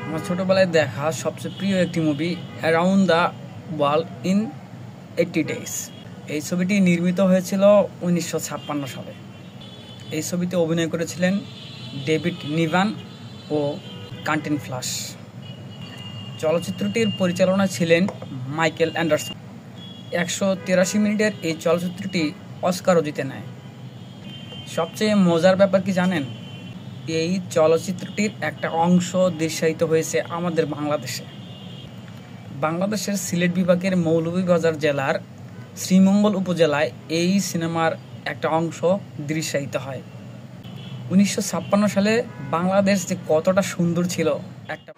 আমার ছোটবেলায় দেখা সবচেয়ে প্রিয় একটি movie around the world in 80 days. এই ছবিটি নির্মিত হয়েছিল 1956 সালে। এই ছবিতে অভিনয় করেছিলেন ডেভিড নিভান ও কান্টিন ফ্লাশ। চলচ্চিত্রটির পরিচালনা ছিলেন মাইকেল অ্যান্ডারসন। 183 মিনিটের এই চলচ্চিত্রটি অস্কারও জিতে নেয়। সবচেয়ে মজার ব্যাপার কি জানেন? এই চলচ্চিত্রটির একটা অংশ দৃশ্যায়িত হয়েছে আমাদের বাংলাদেশে। বাংলাদেশের সিলেট বিভাগের মৌলভীবাজার জেলার শ্রীমঙ্গল উপজেলায় এই সিনেমার একটা অংশ দৃশ্যায়িত হয়। 1956 সালে বাংলাদেশ যে কতটা সুন্দর ছিল একটা